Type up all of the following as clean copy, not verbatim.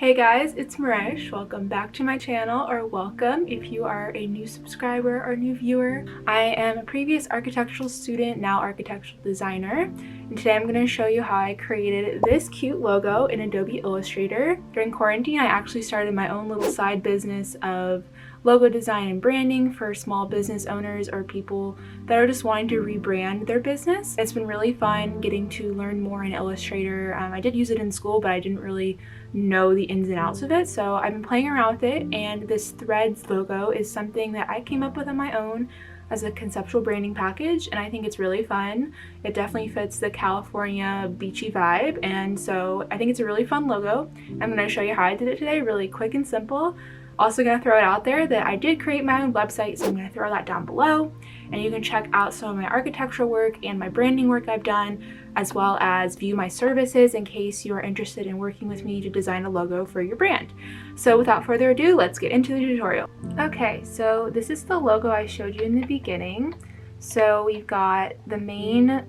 Hey guys, it's Marish. Welcome back to my channel, or welcome if you are a new subscriber or new viewer. I am a previous architectural student, now architectural designer, and today I'm going to show you how I created this cute logo in Adobe Illustrator. During quarantine, I actually started my own little side business of logo design and branding for small business owners or people that are just wanting to rebrand their business. It's been really fun getting to learn more in Illustrator. I did use it in school, but I didn't really know the ins and outs of it, so I've been playing around with it, and this threads logo is something that I came up with on my own as a conceptual branding package, and I think it's really fun. It definitely fits the California beachy vibe, and so I think it's a really fun logo. I'm going to show you how I did it today, really quick and simple. Also going to throw it out there that I did create my own website, so I'm going to throw that down below, and you can check out some of my architectural work and my branding work I've done, as well as view my services in case you are interested in working with me to design a logo for your brand. So without further ado, let's get into the tutorial. Okay, so this is the logo I showed you in the beginning. So we've got the main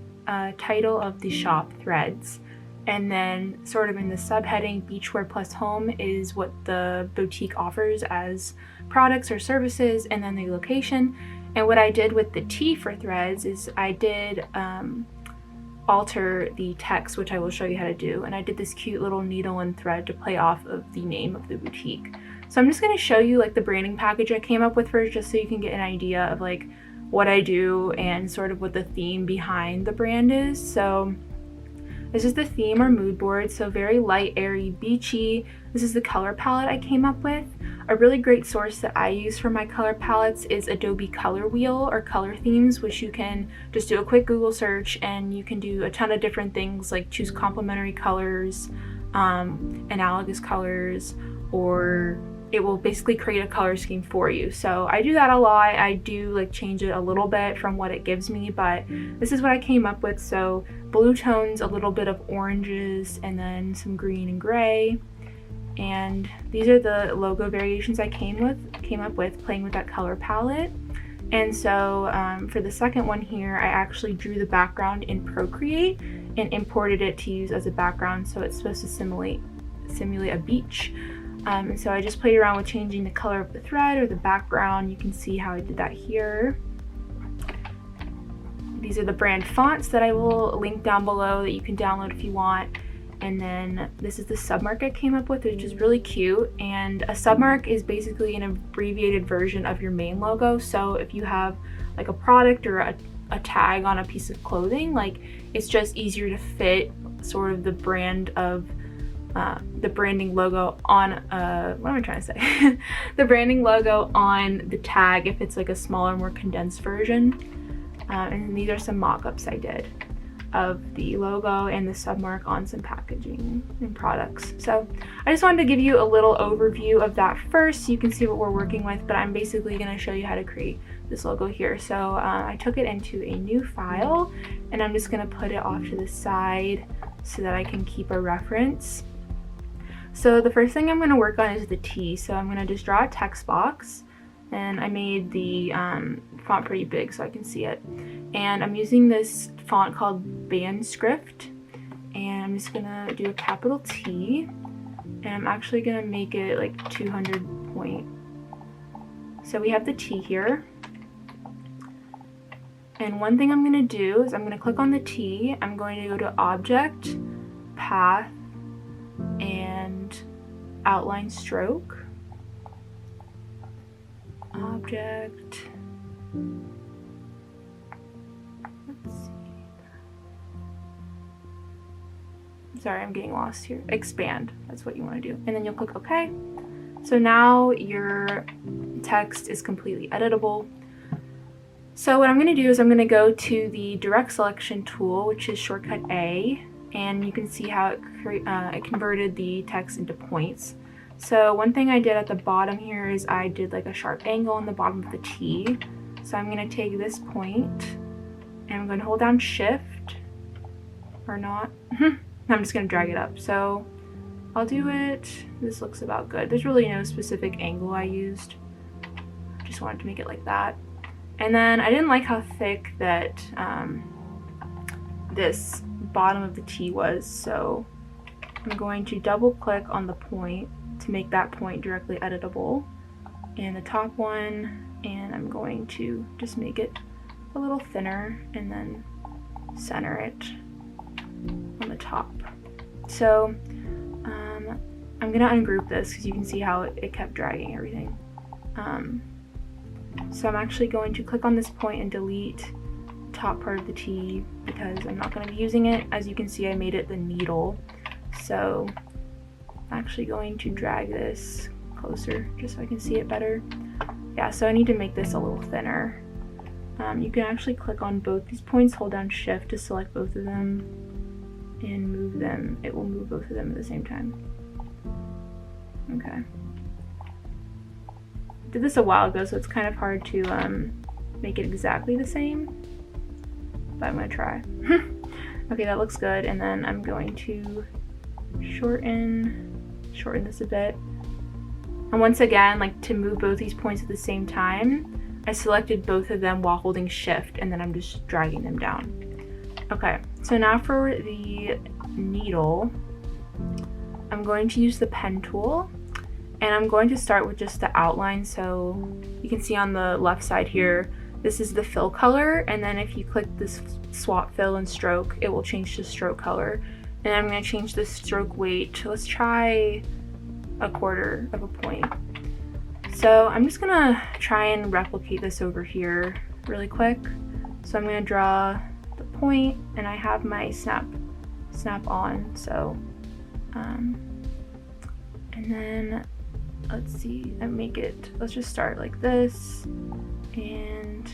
title of the shop, Threads, and then sort of in the subheading, Beachwear plus Home is what the boutique offers as products or services, and then the location. And what I did with the T for Threads is I did alter the text, which I will show you how to do, and I did this cute little needle and thread to play off of the name of the boutique. So I'm just going to show you like the branding package I came up with first, just so you can get an idea of like what I do and sort of what the theme behind the brand is. So this is the theme or mood board, so very light, airy, beachy. This is the color palette I came up with. A really great source that I use for my color palettes is Adobe Color Wheel or Color Themes, which you can just do a quick Google search and you can do a ton of different things like choose complementary colors, analogous colors, or it will basically create a color scheme for you. So I do that a lot. I do like change it a little bit from what it gives me, but this is what I came up with. So blue tones, a little bit of oranges, and then some green and gray. And these are the logo variations I came up with playing with that color palette. And so for the second one here, I actually drew the background in Procreate and imported it to use as a background, so it's supposed to simulate a beach. And so I just played around with changing the color of the thread or the background. You can see how I did that here. These are the brand fonts that I will link down below that you can download if you want. And then this is the submark I came up with, which is really cute. And a submark is basically an abbreviated version of your main logo. So if you have like a product or a tag on a piece of clothing, like it's just easier to fit sort of the brand of the branding logo on what am I trying to say? The branding logo on the tag if it's like a smaller, more condensed version. And these are some mock-ups I did of the logo and the submark on some packaging and products. So I just wanted to give you a little overview of that first so you can see what we're working with, but I'm basically going to show you how to create this logo here. So I took it into a new file and I'm just going to put it off to the side so that I can keep a reference. So the first thing I'm going to work on is the T. So I'm going to just draw a text box, and I made the font pretty big so I can see it. And I'm using this font called Band Script, and I'm just going to do a capital T, and I'm actually going to make it like 200 point. So we have the T here. And one thing I'm going to do is I'm going to click on the T, I'm going to go to Object, Path, and Outline Stroke. Object. Let's see. Sorry, I'm getting lost here. Expand. That's what you want to do. And then you'll click OK. So now your text is completely editable. So what I'm going to do is I'm going to go to the direct selection tool, which is shortcut A, and you can see how it converted the text into points. So one thing I did at the bottom here is I did like a sharp angle on the bottom of the T. So I'm going to take this point and I'm going to hold down Shift, or not. I'm just going to drag it up. So I'll do it. This looks about good. There's really no specific angle I used. I just wanted to make it like that. And then I didn't like how thick that this bottom of the T was, so I'm going to double click on the point to make that point directly editable, and the top one, and I'm going to just make it a little thinner and then center it on the top. So I'm gonna ungroup this because you can see how it kept dragging everything. So I'm actually going to click on this point and delete the top part of the T because I'm not going to be using it. As you can see, I made it the needle. So I'm actually going to drag this closer just so I can see it better. Yeah, so I need to make this a little thinner. You can actually click on both these points, hold down Shift to select both of them, and move them. It will move both of them at the same time. Okay. Did this a while ago, so it's kind of hard to make it exactly the same, but I'm gonna try. Okay, that looks good, and then I'm going to shorten this a bit. And once again, like to move both these points at the same time, I selected both of them while holding Shift, and then I'm just dragging them down. Okay, so now for the needle, I'm going to use the pen tool. And I'm going to start with just the outline. So you can see on the left side here, this is the fill color. And then if you click this swap fill and stroke, it will change to stroke color. And I'm going to change the stroke weight. Let's try 1/4 of a point. So I'm just going to try and replicate this over here really quick. So I'm going to draw the point, and I have my snap on. So, and then let's see, let's just start like this, and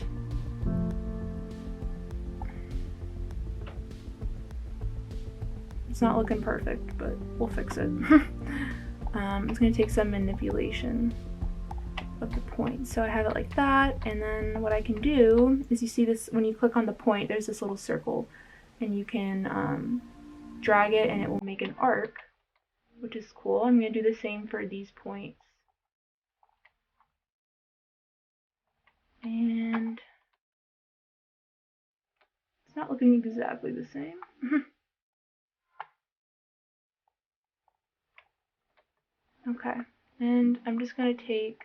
it's not looking perfect, but we'll fix it. It's going to take some manipulation of the point. So I have it like that, and then what I can do is, you see this, when you click on the point, there's this little circle, and you can drag it and it will make an arc, which is cool. I'm going to do the same for these points. And it's not looking exactly the same. Okay, and I'm just going to take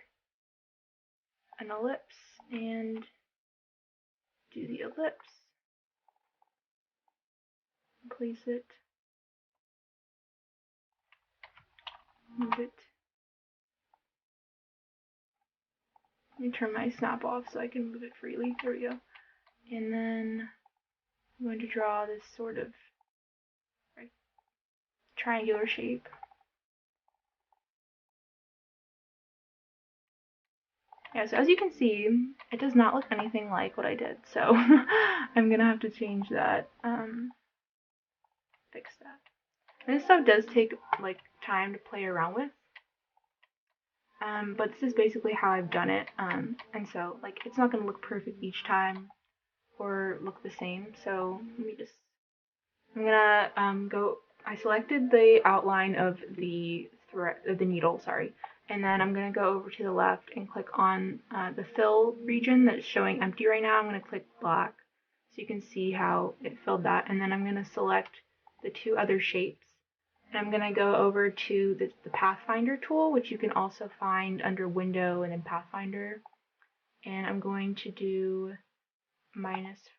an ellipse and do the ellipse. Place it. Move it. Let me turn my snap off so I can move it freely. There we go. And then I'm going to draw this sort of triangular shape. Yeah, so as you can see, it does not look anything like what I did, so I'm gonna have to change that, fix that. And this stuff does take like time to play around with, but this is basically how I've done it, and so like it's not gonna look perfect each time or look the same. So I'm gonna I selected the outline of the needle, sorry. And then I'm going to go over to the left and click on the fill region that's showing empty right now. I'm going to click black so you can see how it filled that. And then I'm going to select the two other shapes. And I'm going to go over to the Pathfinder tool, which you can also find under Window and then Pathfinder. And I'm going to do minus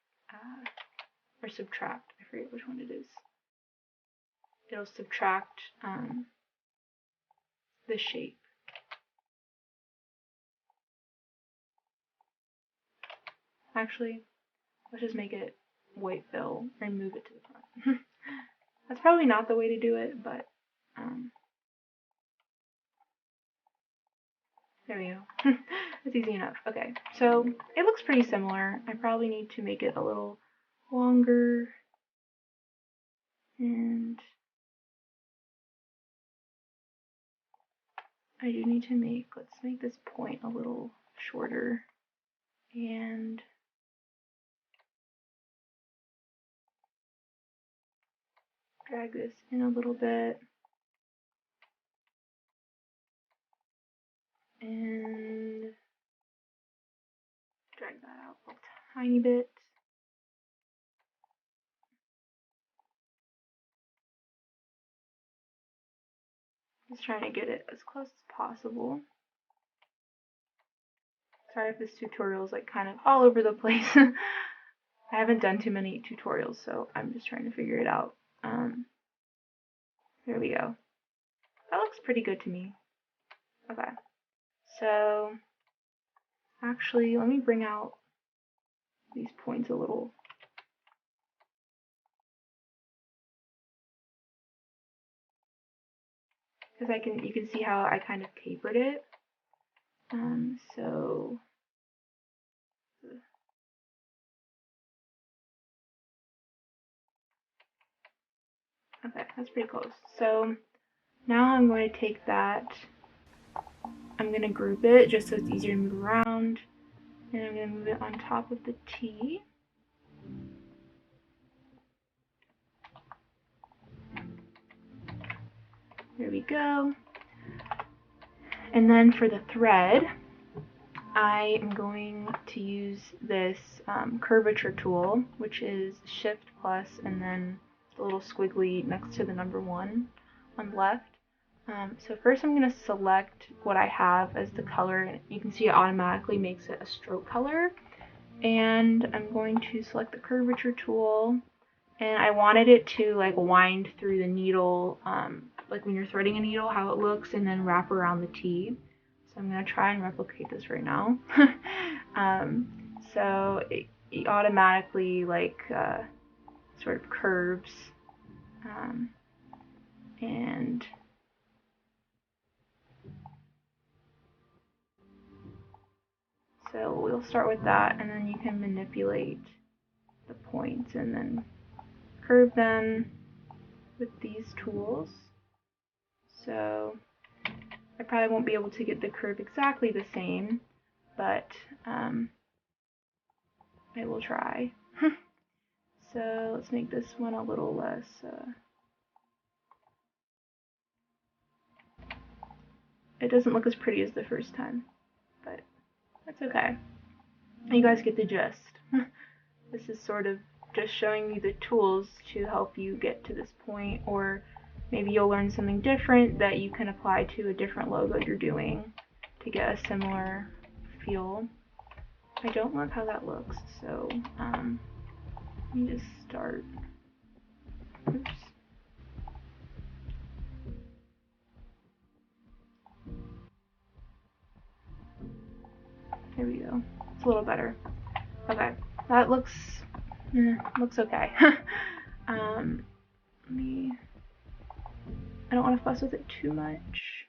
or subtract. I forget which one it is. It'll subtract the shape. Actually, let's just make it white fill and move it to the front. That's probably not the way to do it, but there we go. It's easy enough. Okay, so it looks pretty similar. I probably need to make it a little longer, and I do need to let's make this point a little shorter, and drag this in a little bit, and drag that out a tiny bit. Just trying to get it as close as possible. Sorry if this tutorial is like kind of all over the place. I haven't done too many tutorials, so I'm just trying to figure it out. There we go. That looks pretty good to me. Okay, so actually, let me bring out these points a little. Because you can see how I kind of tapered it. So okay, that's pretty close. So now I'm going to take that, I'm going to group it just so it's easier to move around, and I'm going to move it on top of the T. There we go. And then for the thread, I am going to use this curvature tool, which is Shift plus and then the little squiggly next to the number 1 on the left. So first I'm going to select what I have as the color, and you can see it automatically makes it a stroke color. And I'm going to select the curvature tool, and I wanted it to like wind through the needle, like when you're threading a needle, how it looks, and then wrap around the T. So I'm going to try and replicate this right now. So it automatically like sort of curves, and so we'll start with that, and then you can manipulate the points and then curve them with these tools. So I probably won't be able to get the curve exactly the same, but I will try. So let's make this one a little less. It doesn't look as pretty as the first time, but that's okay. You guys get the gist. This is sort of just showing you the tools to help you get to this point, or maybe you'll learn something different that you can apply to a different logo you're doing to get a similar feel. I don't love how that looks, so let me just start. Oops. There we go. It's a little better. Okay, that looks okay. I don't want to fuss with it too much.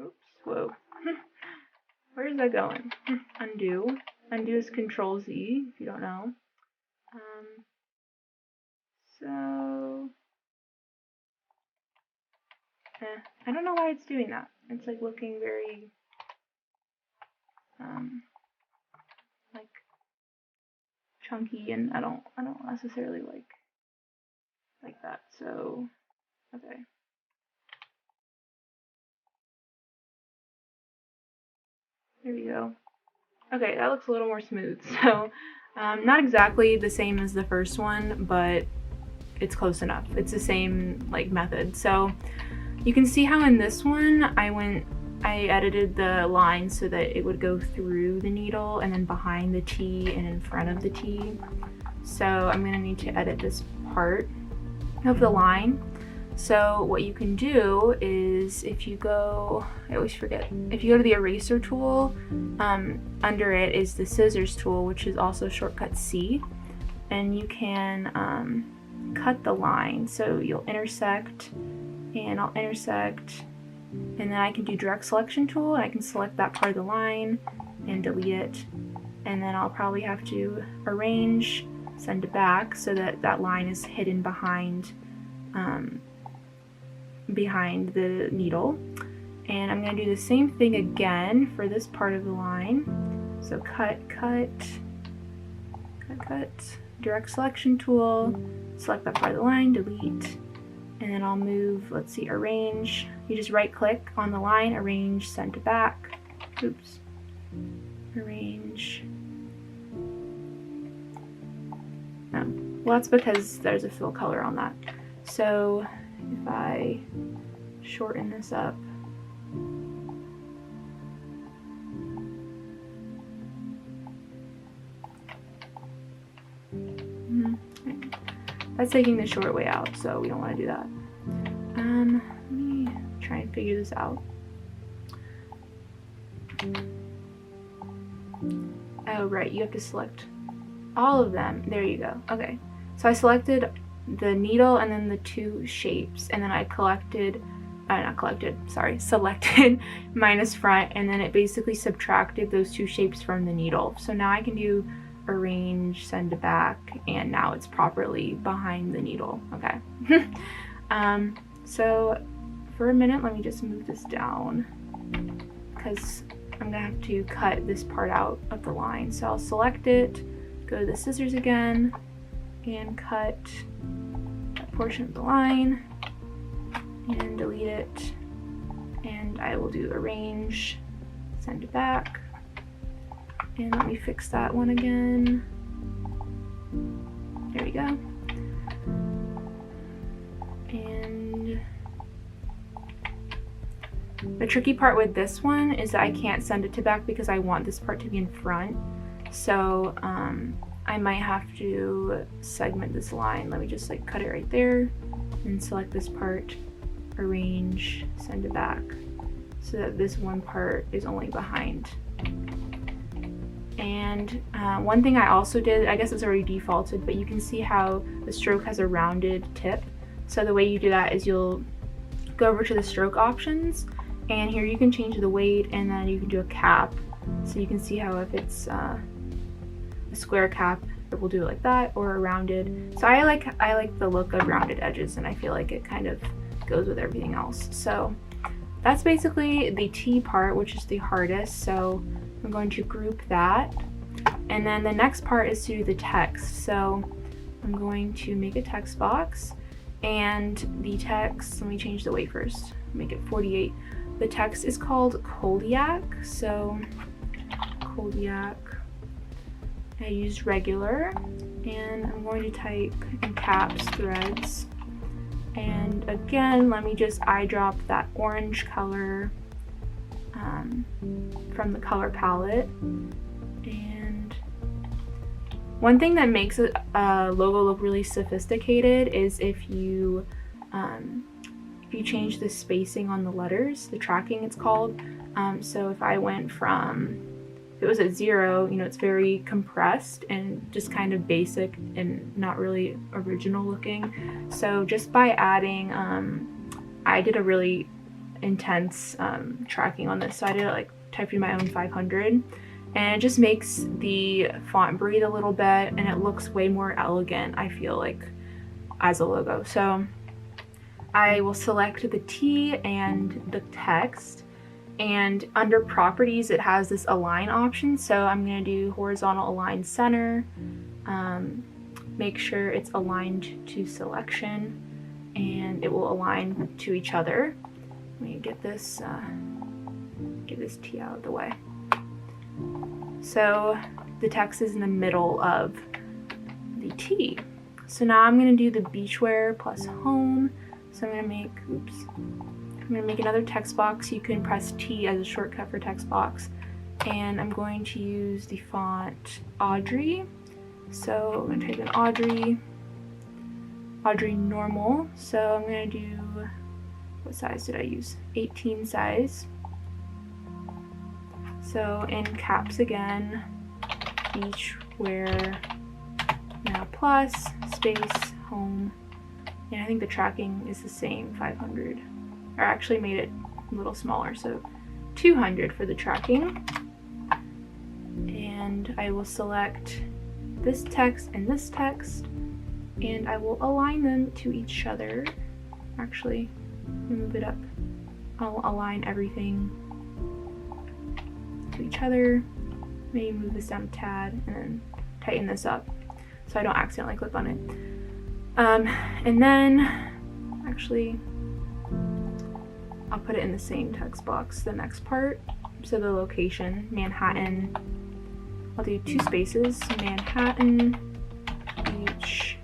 Oops, whoa. Where is that going? Undo. Undo is Control Z, if you don't know. So, I don't know why it's doing that. It's like looking very, like chunky, and I don't necessarily like that. So, okay. There we go. Okay, that looks a little more smooth. So, not exactly the same as the first one, but it's close enough. It's the same like method. So you can see how in this one I edited the line so that it would go through the needle and then behind the T and in front of the T. So I'm going to need to edit this part of the line. So what you can do is, if you go, I always forget, if you go to the eraser tool, under it is the scissors tool, which is also shortcut C, and you can cut the line. So you'll intersect, and I'll intersect, and then I can do direct selection tool, and I can select that part of the line and delete it, and then I'll probably have to arrange, send it back so that that line is hidden behind the needle. And I'm going to do the same thing again for this part of the line. So cut, direct selection tool, select that part of the line, delete, and then I'll move, let's see, arrange. You just right click on the line, arrange, send to back. Oops. Arrange, No. Well, that's because there's a fill color on that. So if I shorten this up, that's taking the short way out, so we don't want to do that. Let me try and figure this out. Oh, right, you have to select all of them. There you go. Okay, so I selected the needle and then the two shapes, and then I selected minus front, and then it basically subtracted those two shapes from the needle. So now I can do arrange, send to back, and now it's properly behind the needle. Okay. So for a minute, let me just move this down because I'm gonna have to cut this part out of the line. So I'll select it, go to the scissors again, and cut that portion of the line, and delete it. And I will do arrange, send it back. And let me fix that one again. There we go. And the tricky part with this one is that I can't send it to back because I want this part to be in front. So I might have to segment this line. Let me just like cut it right there and select this part, arrange, send it back, so that this one part is only behind. And one thing I also did, I guess it's already defaulted, but you can see how the stroke has a rounded tip. So the way you do that is you'll go over to the stroke options, and here you can change the weight, and then you can do a cap. So you can see how if it's a square cap, it will do it like that, or a rounded. So I like the look of rounded edges, and I feel like it kind of goes with everything else. So that's basically the T part, which is the hardest. So I'm going to group that. And then the next part is to do the text. So I'm going to make a text box, and the text, let me change the weight first, make it 48. The text is called Kodiak. So Kodiak, I used regular, and I'm going to type in caps threads. And again, let me just eyedrop that orange color from the color palette. And one thing that makes a logo look really sophisticated is if you change the spacing on the letters, the tracking it's called. So if I went from, if it was at 0, you know, it's very compressed and just kind of basic and not really original looking. So just by adding, I did a really intense tracking on this. So I did it like typed in my own 500, and it just makes the font breathe a little bit, and it looks way more elegant, I feel like, as a logo. So I will select the T and the text, and under properties it has this align option. So I'm going to do horizontal align center, make sure it's aligned to selection, and it will align to each other. Let me get this T out of the way. So the text is in the middle of the T. So now I'm going to do the beachwear plus home. So I'm going to make another text box. You can press T as a shortcut for text box. And I'm going to use the font Audrey. So I'm going to type in Audrey normal. So I'm going to do, what size did I use? 18 size. So in caps again, beachwear, now plus, space, home. And I think the tracking is the same, 500. Or actually made it a little smaller, so 200 for the tracking. And I will select this text and this text, and I will align them to each other. Actually, move it up. I'll align everything to each other. Maybe move this down a tad, and then tighten this up so I don't accidentally click on it. And then, actually, I'll put it in the same text box, the next part. So the location, Manhattan, I'll do 2 spaces, Manhattan Beach Beach,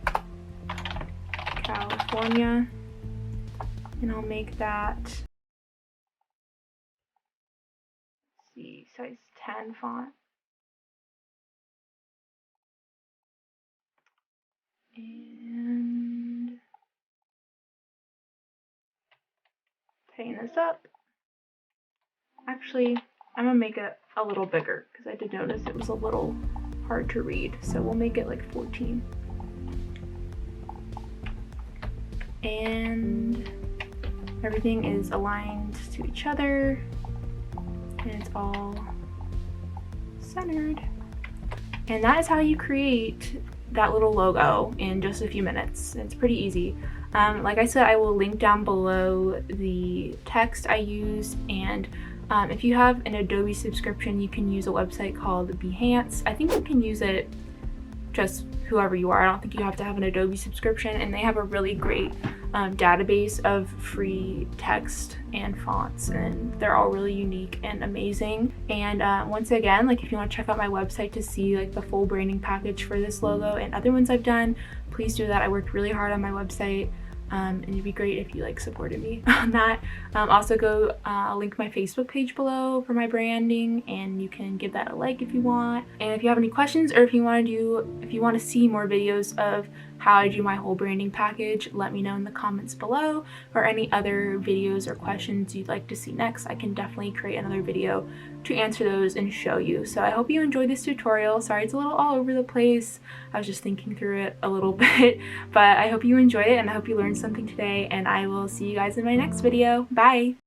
California, and I'll make that, let's see, size 10 font. And tighten this up. Actually, I'm gonna make it a little bigger because I did notice it was a little hard to read, so we'll make it like 14. And everything is aligned to each other and it's all centered. And that is how you create that little logo in just a few minutes. It's pretty easy. Like I said, I will link down below the text I use, and if you have an Adobe subscription, you can use a website called Behance. I think you can use it just whoever you are. I don't think you have to have an Adobe subscription, and they have a really great database of free text and fonts, and they're all really unique and amazing. And once again, like if you want to check out my website to see like the full branding package for this logo and other ones I've done, please do that. I worked really hard on my website. And it'd be great if you like supported me on that. Also go, I'll link my Facebook page below for my branding, and you can give that a like if you want. And if you have any questions, or if you want to see more videos of how I do my whole branding package, let me know in the comments below, or any other videos or questions you'd like to see next. I can definitely create another video to answer those and show you. So I hope you enjoyed this tutorial. Sorry it's a little all over the place. I was just thinking through it a little bit, but I hope you enjoyed it and I hope you learned something today, and I will see you guys in my next video. Bye!